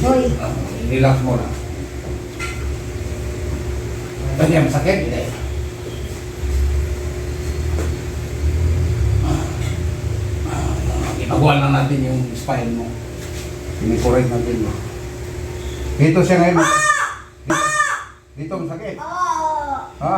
Hoy. Relax muna. Ganyan, sakit? Hindi. Ginagawa lang natin yung spine mo. Pinikorek natin mo. Dito siya ngayon. Dito ang sakit. Ha?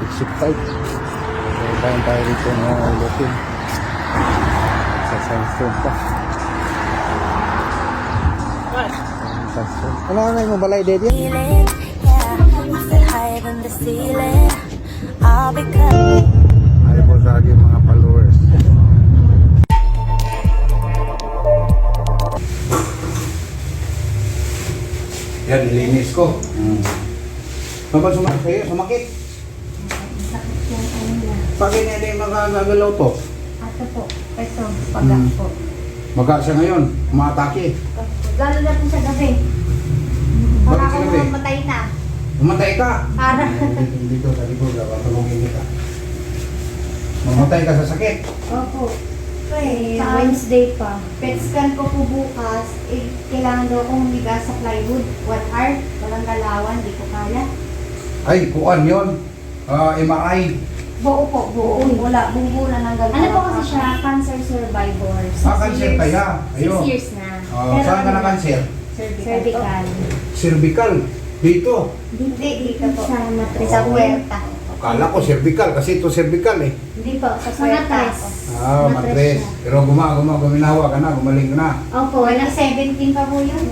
Exit 5. Kailangan tayo rito na ulitin. Sa Sandstone pa. Sandstone. Ano nga yung balay, Daddy? Ay po sa aking mga followers. Yan, nilinis ko. Kapag sumakit sa'yo, sumakit. Sakit yung ano niya. Bakit hindi magagalaw to? Ato po. Ito. Pagak po. Maga siya ngayon, umatake. Lalo na po sa gabi. Bakit Para sa ako gabi? mamatay na. Umatay ka! Para. Dito sa likod, patulungin kita. Mamatay ka sa sakit. Opo. Sa Wednesday pa. PET scan ko po bukas. Kailangan daw akong humiga sa plywood. 1 hour. Walang galawan. Di ko kaya. Ay, kuan yun. MRI. Buo po. Buo. Wala. Buo na ng galawan. Ano po kasi siya, cancer survivor. 6 Cancer kaya. 6 Ayun. years na. Saan ka na cancer? Cervical. Cervical. Dito. Hindi. Dito po. Sa matres. Sa puwerta. Akala ko cervical kasi ito cervical eh. Hindi po. Sa Sa puwerta. matres. Matres. siya. Pero guminawa ka na, gumaling ka na. Opo. Wala. 17 pa po yun.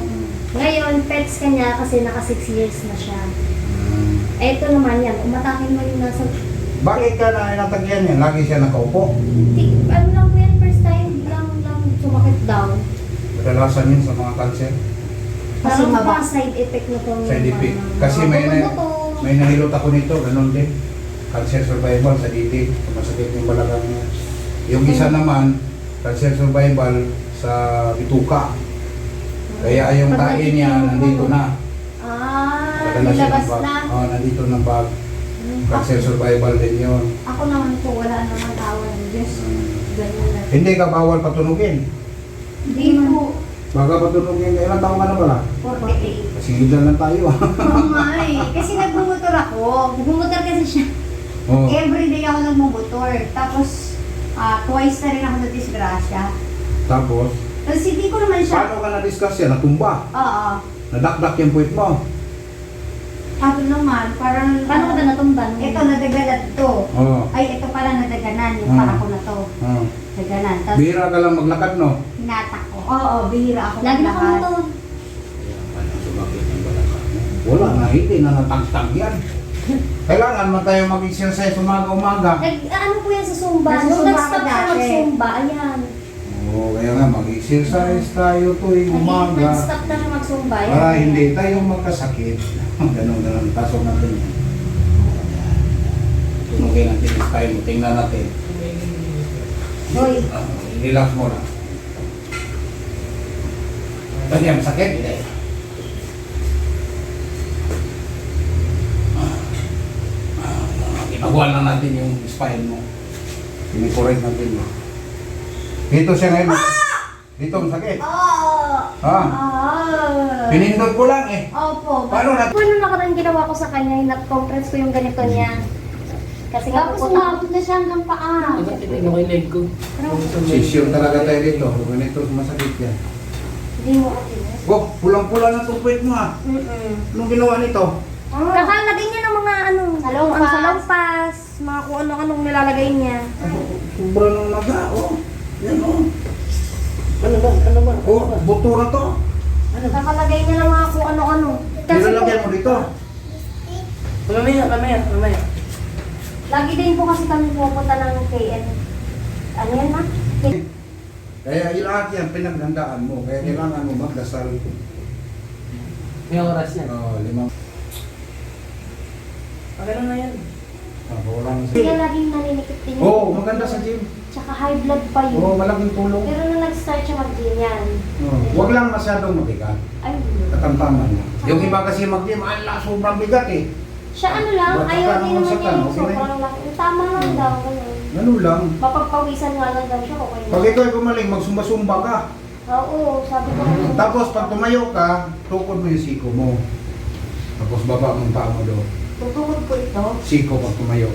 Ngayon, pets ka niya kasi naka 6 years na siya. Ito naman yan, umatakin mo yung nasa... Bakit ka na natagyan yan? Lagi siya nakaupo. Ano lang po yan, first time lang sumakit daw. Kadalasan yun sa mga cancer. Kasi Parang maba- pa side effect na itong... Side effect. Kasi may nahilot ako nito, ganun din. Cancer survival sa diti. Masakit yung balagang niya. Yung isa naman, cancer survival sa bituka. Kaya yung tae niya nandito na. Kadalasan nilabas yung bag. na. Nandito na bag. Cancer survival din yun. Ako naman po, wala naman awa ng Diyos. Ganyan na. Hindi ka bawal patunugin. Hindi po. Baga patunugin, ilang taong ka na pala? 48. Sigilan lang tayo. Oo nga eh. Kasi nagmumotor ako. Nagmumotor kasi siya. Oh. Everyday ako nagmumotor. Tapos, twice na rin ako na-disgrasya. Tapos, Tapos hindi ko naman siya. paano ka na-discuss yan? Natumba? Oo. Nadakdak yung puwit mo? Ako naman, parang... Paano ka na natumban? Ito, nadaganan to. Oo. Ay, ito pala nadaganan. Yung para ko na to. Oh. Naganan. Tapos, Bihira ka lang maglakad, no? hinatak ko. Oo, bihira ako. Lagi na maglakad. kamo to. Wala na, hindi na natagtag yan. Kailangan man tayo mag-exercise umaga-umaga. Ano po yan sa Zumba? Nasa Nung Zumba nag-stop ako ka dati. mag-Zumba, ayan. Oo, kaya nga mag-exercise tayo tuwing umaga. Nag-stop na siya mag-Zumba, ayan. Para hindi tayo magkasakit. Ganun na lang, tasok natin yan. Tunugin natin yung style mo, tingnan natin. Hoy. Relax mo na. Ganyan, sakit? Hindi. Ginagawa lang natin yung spine mo. Pinikorek natin mo. Dito siya ngayon. Dito ang sakit. Ha? Pinindot ko lang eh. Opo. Paano na? Ano nakaraan ginawa ko sa kanya, hinat-compress ko yung ganito niya. Kasi nga Tapos po, umabot na siya hanggang paa. Titignan ko yung leg ko. Sisyon talaga tayo dito. Ganito masakit yan. hindi mo ako tinis. Oh, pulang-pula na itong puwit mo ha. Anong ginawa nito? Kakalagay niya ng mga ano, Salongpas. ang salongpas, mga kung ano-anong nilalagay niya. Sobra ng maga. Oh, yan oh. Ano ba? Ano ba? Oh, buto na to. Kakalagay niya ng mga kung ano-ano. Nilalagyan mo dito. Mamaya. Lagi din po kasi kami pupunta ng KN. Ano yan ma? Kaya lahat yan pinaghandaan mo. Kaya kailangan mo magdasal. May oras yan. Oh, 5. Okay lang na yan. Wala na Kaya sa... laging naninikip din Oo, maganda sa gym. Tsaka high blood pa yun. Oo, malaking tulong. Pero nung nag-start siya mag-gym yan. Huwag lang masyadong mabigat. Ay, Katamtaman lang. Yung iba kasi mag-gym, ala, sobrang bigat eh. siya ano lang, Ba't ayaw saka din naman naman sa niya kan, yung okay na yun. sobrang laki. Tama lang daw, ganun. Ano lang. Mapagpawisan nga lang daw siya, okay na. Pag ikaw ay gumaling, magsumba-sumba ka. Oo, sabi ko. Tapos pag tumayo ka, tukod mo yung siko mo. Tapos baba mo ang paa mo doon. Tutukod ko ito. Siko pag tumayo.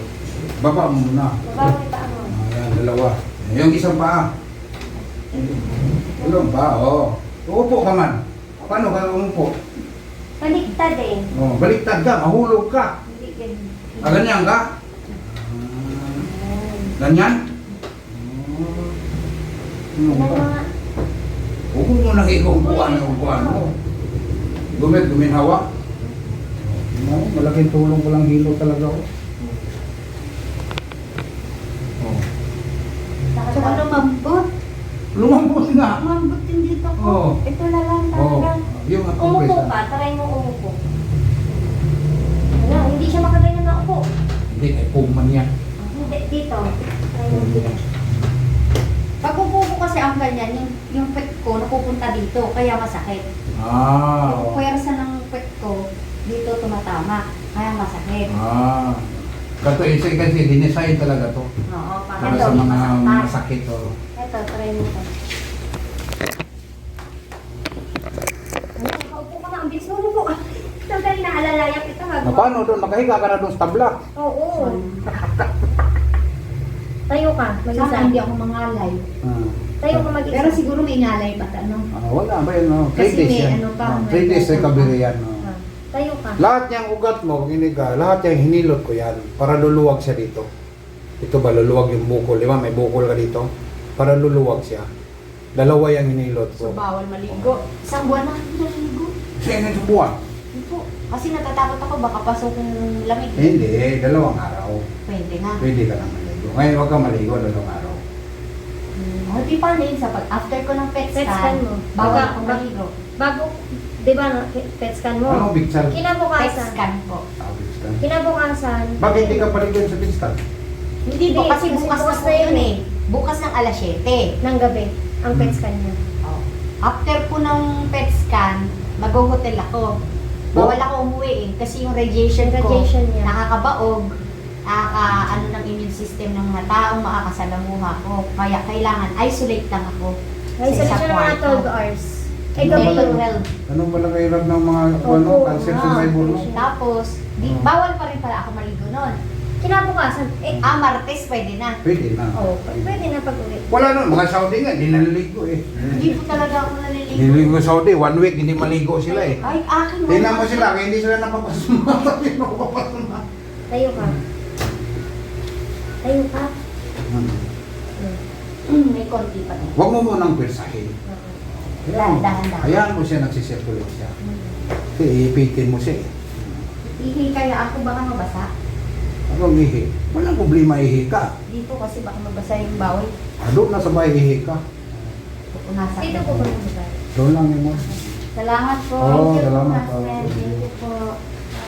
Baba mo muna. Babaway pa ano. Ayan, dalawa. Yung isang paa. Dalawang paa, oo. Uupo ka man. Paano ka umupo? Baliktad eh. Oh, baliktad ka, mahulog ka. Hindi ganun. Ganyan ka? Ganyan? Ano mga, Huwag mo nang ikumpuan ng upuan mo. Guminhawa. No, malaking tulong ko lang hilo talaga ako. Oh. Tsaka lumambot. Lumambot nga. Lumambot din dito ko. Oo. Ito na lang Oh, talaga. yung umupo compress. ka, try mo umupo. Ano, hindi siya makaganyan na upo. Hindi, kay Pugman yan. Hindi, dito. Try mo dito. Pag upo ko kasi ang ganyan, yung pet ko napupunta dito, kaya masakit. Ah, Yung puwersa ng pet ko, dito tumatama, kaya masakit. ah. Kato isa kasi dinesign talaga to. Oo, Para ito, sa mga masaktan. masakit to. Ito, try mo ito. Ano, nakaupo ka na. Ang bilis mo umupo. Ito, dahil naalalayak ito. Na paano doon? Makahiga ka na doon sa tabla. Oo. Tayo ka, mag-isa. Sana hindi ako mangalay. Ah. Tayo ka mag-isa. Pero siguro may ngalay pa, ano? Wala ba yun? No? 3 Kasi days may yan. ano pa, may 3 days bukol recovery pa. yan. No? Ah, tayo ka. Lahat niyang ugat mo, hiniga, lahat yung hinilot ko yan para luluwag siya dito. Ito ba, luluwag yung bukol. Di ba, may bukol ka dito. Para luluwag siya. Dalawa yung hinilot So ko. bawal maligo. Isang buwan na ako naligo. Siya nga sa buwan. Hindi po. Kasi natatakot ako, baka pasok yung lamig. Hindi, 2 araw. Pwede nga. Pwede ka lang maligo. Ngayon, huwag kang maligo, 2 araw. O, di paano yun? Sa after ko ng pet Pet scan mo. bawal Baga- akong maligo. Bago, di ba, no, pet scan mo? Ano, big sal? Pet Kinabukasan. scan po. Big sal. Kinabukasan. Bakit hindi ka paligyan sa big sal? Hindi po, Hindi, kasi kasi bukas bukas na po yun eh. Bukas ng alas 7. Ng gabi, ang pet scan niya. Oh. After po ng pet scan, mag-hotel ako. Bawal ako umuwi eh. Kasi yung radiation ko, Radiation niya. nakakabaog, ano ng immune system ng mga taong makakasalamuha ko. Kaya kailangan isolate lang ako. Ay, sa sa isang siya ng mga kwarto. 12 hours. Ay, Ano gabi ba Mental yun. health. Anong pala kahirap ng mga ano, Opo. cancer Ah. survivors? Tapos, Hmm. bawal pa rin pala ako maligo nun. Kinabukasan, Martes pwede na. Pwede na. oh, pwede na pag-uwi. Wala nun, mga Saudi nga, di naliligo eh. Hindi po talaga ako naliligo. Nililigo sa Saudi, 1 week, hindi maligo sila eh. Ay, akin Tingnan mo sila, kaya hindi sila napapasuma. Sabi mo, papasuma. Tayo ka. Tayo ka. May konti pa rin. Huwag mo munang pirsahin. Dahan-dahan. Hayaan mo siya, nagsisirculate siya. Kasi iipitin mo siya eh. Ihi kaya ako, baka mabasa. Anong ihi? Walang problema ihi ka. Dito kasi baka mabasa yung bawal. Doon na sa bahay ihi ka. Pupunasan. Dito po ba yung Doon lang yun mo. Salamat po. Oo, Thank you po, salamat. husband. Thank you po.